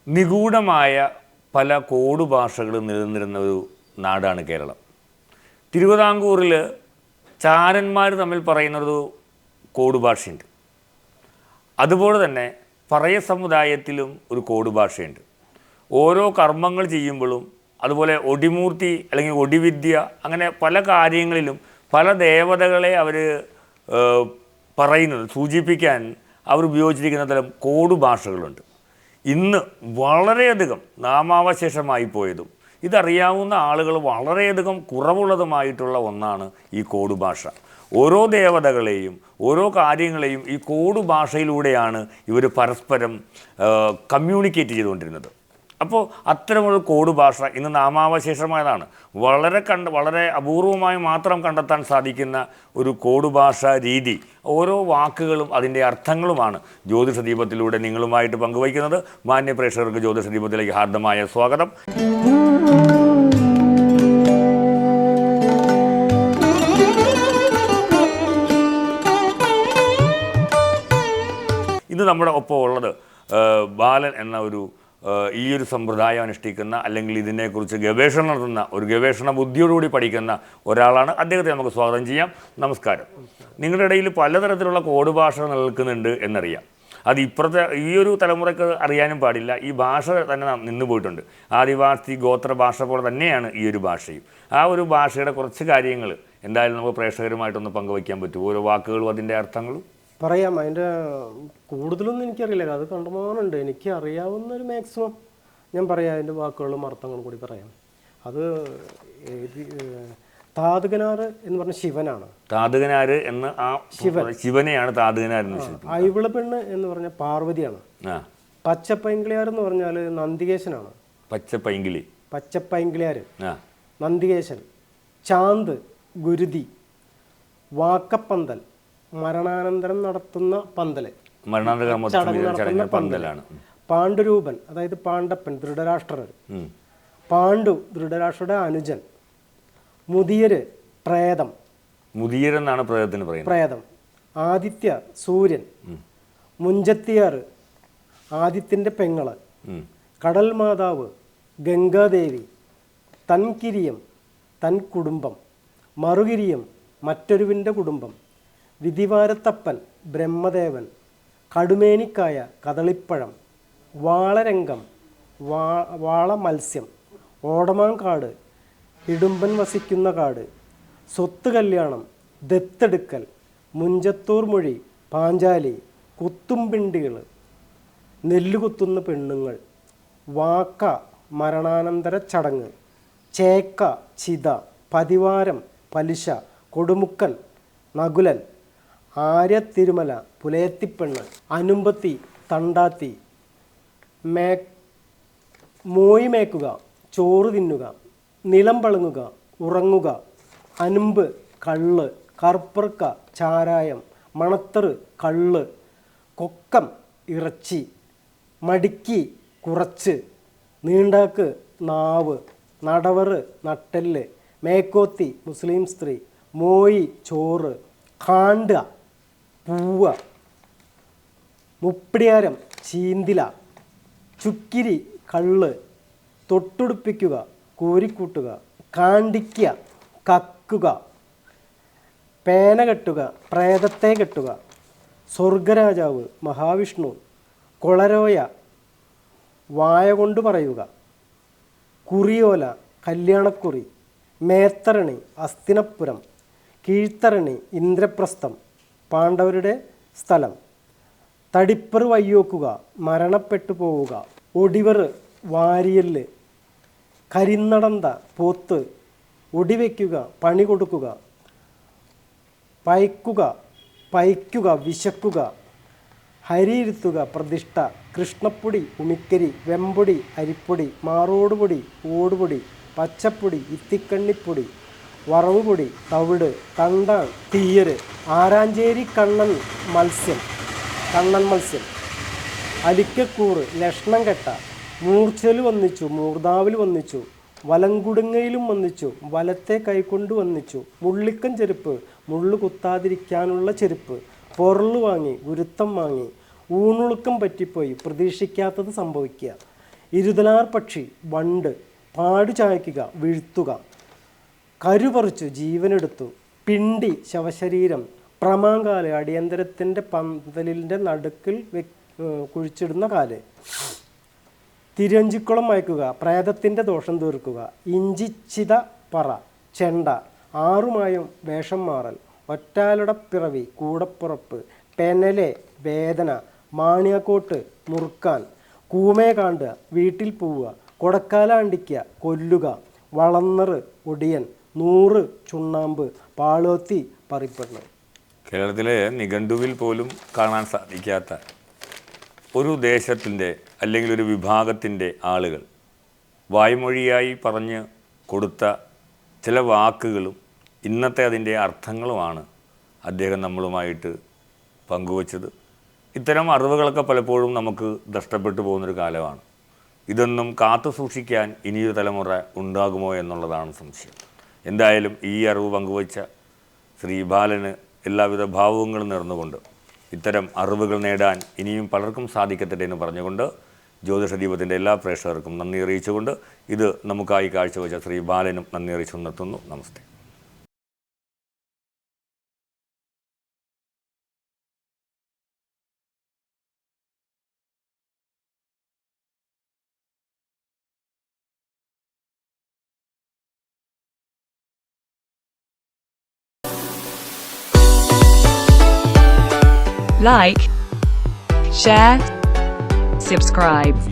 നിഗൂഢമായ പല കോഡ് ഭാഷകളും നിലനിന്നിരുന്ന ഒരു നാടാണ് കേരളം. തിരുവിതാംകൂറിൽ ചാരന്മാർ തമ്മിൽ പറയുന്നൊരു കോഡ് ഭാഷയുണ്ട്. അതുപോലെ തന്നെ പറയ സമുദായത്തിലും ഒരു കോഡ് ഭാഷയുണ്ട്. ഓരോ കർമ്മങ്ങൾ ചെയ്യുമ്പോഴും അതുപോലെ ഒടിമൂർത്തി അല്ലെങ്കിൽ ഒടിവിദ്യ അങ്ങനെ പല കാര്യങ്ങളിലും പല ദേവതകളെ അവർ പറയുന്നത് സൂചിപ്പിക്കാൻ അവർ ഉപയോഗിച്ചിരിക്കുന്ന തരം കോഡ് ഭാഷകളുണ്ട്. ഇന്ന് വളരെയധികം നാമാവശേഷമായി പോയതും ഇതറിയാവുന്ന ആളുകൾ വളരെയധികം കുറവുള്ളതുമായിട്ടുള്ള ഒന്നാണ് ഈ കോഡ് ഭാഷ. ഓരോ ദേവതകളെയും ഓരോ കാര്യങ്ങളെയും ഈ കോഡ് ഭാഷയിലൂടെയാണ് ഇവർ പരസ്പരം കമ്മ്യൂണിക്കേറ്റ് ചെയ്തുകൊണ്ടിരുന്നത്. അപ്പോൾ അത്തരമൊരു കോഡ് ഭാഷ ഇന്ന് നാമാവശേഷമായതാണ്. വളരെ അപൂർവമായി മാത്രം കണ്ടെത്താൻ സാധിക്കുന്ന ഒരു കോഡ് ഭാഷ രീതി. ഓരോ വാക്കുകളും അതിൻ്റെ അർത്ഥങ്ങളുമാണ് ജ്യോതിഷ ദീപത്തിലൂടെ നിങ്ങളുമായിട്ട് പങ്കുവയ്ക്കുന്നത്. മാന്യ പ്രേക്ഷകർക്ക് ജ്യോതിഷ ദീപത്തിലേക്ക് ഹാർദമായ സ്വാഗതം. ഇന്ന് നമ്മുടെ ഒപ്പം ഉള്ളത് ബാലൻ എന്ന ഈ ഒരു സമ്പ്രദായം അനുഷ്ഠിക്കുന്ന അല്ലെങ്കിൽ ഇതിനെക്കുറിച്ച് ഗവേഷണം നടത്തുന്ന ഒരു ഗവേഷണ ബുദ്ധിയോടുകൂടി പഠിക്കുന്ന ഒരാളാണ്. അദ്ദേഹത്തെ നമുക്ക് സ്വാഗതം ചെയ്യാം. നമസ്കാരം. നിങ്ങളുടെ ഇടയിൽ പലതരത്തിലുള്ള കോഡ് ഭാഷ നിൽക്കുന്നുണ്ട് എന്നറിയാം. അത് ഇപ്പുറത്തെ ഈ ഒരു തലമുറയ്ക്ക് അറിയാനും പാടില്ല. ഈ ഭാഷ തന്നെ നിന്നു പോയിട്ടുണ്ട്. ആദിവാസി ഗോത്ര ഭാഷ പോലെ തന്നെയാണ് ഈ ഒരു ഭാഷയും. ആ ഒരു ഭാഷയുടെ കുറച്ച് കാര്യങ്ങൾ എന്തായാലും നമുക്ക് പ്രേക്ഷകരുമായിട്ടൊന്ന് പങ്കുവയ്ക്കാൻ പറ്റും. ഓരോ വാക്കുകളും അതിൻ്റെ അർത്ഥങ്ങളും പറയാം. അതിൻ്റെ കൂടുതലൊന്നും എനിക്കറിയില്ല. അത് കണ്ടുമാനുണ്ട്. എനിക്ക് അറിയാവുന്നൊരു മാക്സിമം ഞാൻ പറയാം. അതിൻ്റെ വാക്കുകളും അർത്ഥങ്ങളും കൂടി പറയാം. അത് താതുകനാറ് എന്ന് പറഞ്ഞ ശിവനാണ്. താതുകനാര് എന്ന ആ ശിവനെയാണ് താതുകനാർ. ഐവിള പെണ്ണ് എന്ന് പറഞ്ഞ പാർവതിയാണ്. പച്ചപ്പൈങ്കിളിയാർ എന്ന് പറഞ്ഞാൽ നന്ദികേശനാണ്. പച്ചപ്പൈങ്കിളിയാർ നന്ദികേശൻ. ചാന്ത് ഗുരുതി. വാക്കപ്പന്തൽ മരണാനന്തരം നടത്തുന്ന പന്തല്, ചടങ്ങ് നടത്തുന്ന പന്തലാണ്. പാണ്ഡുരൂപൻ അതായത് പാണ്ഡപ്പൻ ധൃതരാഷ്ട്രർ. പാണ്ഡു ധൃതരാഷ്ട്രയുടെ അനുജൻ. മുതിയര് പ്രേതം. മുതിയരെന്നാണ് പ്രേതത്തിന് പറയുന്നത്. പ്രേതം. ആദിത്യ സൂര്യൻ. മുഞ്ചത്തിയാറ് ആദിത്യന്റെ പെങ്ങള്. കടൽ മാതാവ് ഗംഗാദേവി. തൻകിരിയം തൻ കുടുംബം. മറുകിരിയം മറ്റൊരുവിൻ്റെ കുടുംബം. വിധിവാരത്തപ്പൻ ബ്രഹ്മദേവൻ. കടുമേനിക്കായ കദളിപ്പഴം. വാളരംഗം വാള മത്സ്യം. ഓടമാൻകാട് ഇടുമ്പൻ വസിക്കുന്ന കാട്. സ്വത്ത് കല്യാണം ദത്തെടുക്കൽ. മുഞ്ചത്തൂർ മൊഴി പാഞ്ചാലി. കുത്തുംപിണ്ടികൾ നെല്ലുകുത്തുന്ന പെണ്ണുങ്ങൾ. വാക്ക മരണാനന്തര ചടങ്ങ്. ചേക്ക ചിത. പതിവാരം പലിശ. കൊടുമുക്കൻ നകുലൻ. ആര്യ തിരുമല പുലയത്തിപ്പെണ്ണ്. അനുമ്പത്തി തണ്ടാത്തി. മോയി മേക്കുക ചോറ് തിന്നുക. നിലം പളുങ്ങുക ഉറങ്ങുക. അനുമ്പ് കള്ള്. കർപ്പർക്ക ചാരായം. മണത്തറ് കള്ള്. കൊക്കം ഇറച്ചി. മടിക്കി കുറച്ച്. നീണ്ടാക്ക് നാവ്. നടവറ് നട്ടെല്ല്. മേക്കോത്തി മുസ്ലിം സ്ത്രീ. മോയി ചോറ്. കാണ്ട പൂവ. മുപ്പിടിയാരം ചീന്തില. ചുക്കിരി കള്ള്. തൊട്ടുടുപ്പിക്കുക കോരിക്കൂട്ടുക. കാണ്ടിക്ക കക്കുക. പേന കെട്ടുക പ്രേതത്തെ കെട്ടുക. സ്വർഗരാജാവ് മഹാവിഷ്ണു. കൊളരോയ വായ കൊണ്ട് പറയുക. കുറിയോല കല്യാണക്കുറി. മേത്തരണി അസ്തിനപുരം. കീഴ്ത്തരണി ഇന്ദ്രപ്രസ്ഥം പാണ്ഡവരുടെ സ്ഥലം. തടിപ്പറ് വയ്യോക്കുക മരണപ്പെട്ടു പോവുക. ഒടിവറ് വാരിയല്. കരിന്നടന്ത പോത്ത്. ഒടിവെക്കുക പണി കൊടുക്കുക. പൈക്കുക വിശക്കുക. ഹരിയിരുത്തുക പ്രതിഷ്ഠ. കൃഷ്ണപ്പൊടി ഉമിക്കരി. വെമ്പൊടി അരിപ്പൊടി. മാറോടുപൊടി ഓടുപൊടി. പച്ചപ്പൊടി ഇത്തിക്കണ്ണിപ്പൊടി. വറവുപൊടി തവിട്. തണ്ടാൻ തീയര്. ആരാഞ്ചേരി കണ്ണൻ മത്സ്യം. അലിക്കക്കൂറ് ലക്ഷണം കെട്ട. മൂർച്ചയിൽ വന്നിച്ചു മൂർധാവിൽ വന്നിച്ചു. വലങ്കുടുങ്ങയിലും വന്നിച്ചു. വലത്തെ കൈകൊണ്ട് വന്നിച്ചു. മുള്ളിക്കൻ ചെരുപ്പ് മുള്ളു കുത്താതിരിക്കാനുള്ള ചെരുപ്പ്. പൊറളു വാങ്ങി ഗുരുത്തം വാങ്ങി. ഊണുളുക്കം പറ്റിപ്പോയി പ്രതീക്ഷിക്കാത്തത് സംഭവിക്കുക. ഇരുതലാർ പക്ഷി, വണ്ട്, പാടു ചായ്ക്കുക, വീഴ്ത്തുക, കരുപറിച്ചു ജീവനെടുത്തു, പിണ്ടി ശവശരീരം, പ്രമാങ്കാല് അടിയന്തരത്തിൻ്റെ പന്തലിൻ്റെ നടുക്കിൽ കുഴിച്ചിടുന്ന കാല്, തിരഞ്ചിക്കുളം മയക്കുക, പ്രേതത്തിൻ്റെ ദോഷം തീർക്കുക, ഇഞ്ചിച്ചിത പറ, ചെണ്ട, ആറുമായും വേഷം മാറൽ, ഒറ്റാലുടപ്പിറവി, കൂടപ്പുറപ്പ്, പെനലെ, വേദന, മാണിയക്കോട്ട്, മുറുക്കാൻ, കൂമേ കാണുക, വീട്ടിൽ പോവുക, കൊടക്കാലാണ്ടിക്കുക, കൊല്ലുക, വളന്നറ്, ഒടിയൻ, 100 ചുണ്ണാമ്പ്, പാളോത്തി, പറിപ്പെണ്ണ്. കേരളത്തിലെ നിഘണ്ടുവിൽ പോലും കാണാൻ സാധിക്കാത്ത ഒരു ദേശത്തിൻ്റെ അല്ലെങ്കിൽ ഒരു വിഭാഗത്തിൻ്റെ ആളുകൾ വായ്മൊഴിയായി പറഞ്ഞ് കൊടുത്ത ചില വാക്കുകളും ഇന്നത്തെ അതിൻ്റെ അർത്ഥങ്ങളുമാണ് അദ്ദേഹം നമ്മളുമായിട്ട് പങ്കുവച്ചത്. ഇത്തരം അറിവുകളൊക്കെ പലപ്പോഴും നമുക്ക് നഷ്ടപ്പെട്ടു പോകുന്നൊരു കാലമാണ്. ഇതൊന്നും കാത്തു സൂക്ഷിക്കാൻ ഇനിയൊരു തലമുറ ഉണ്ടാകുമോ എന്നുള്ളതാണ് സംശയം. എന്തായാലും ഈ അറിവ് പങ്കുവച്ച ശ്രീ ബാലന് എല്ലാവിധ ഭാവങ്ങളും നേർന്നുകൊണ്ട് ഇത്തരം അറിവുകൾ നേടാൻ ഇനിയും പലർക്കും സാധിക്കട്ടെ എന്ന് പറഞ്ഞുകൊണ്ട് ജ്യോതിഷ ദീപത്തിൻ്റെ എല്ലാ പ്രേക്ഷകർക്കും നന്ദി അറിയിച്ചുകൊണ്ട് ഇത് നമുക്കായി കാഴ്ചവെച്ച ശ്രീ ബാലനും നന്ദി അറിയിച്ചു നിർത്തുന്നു. നമസ്തേ. Like, share, subscribe.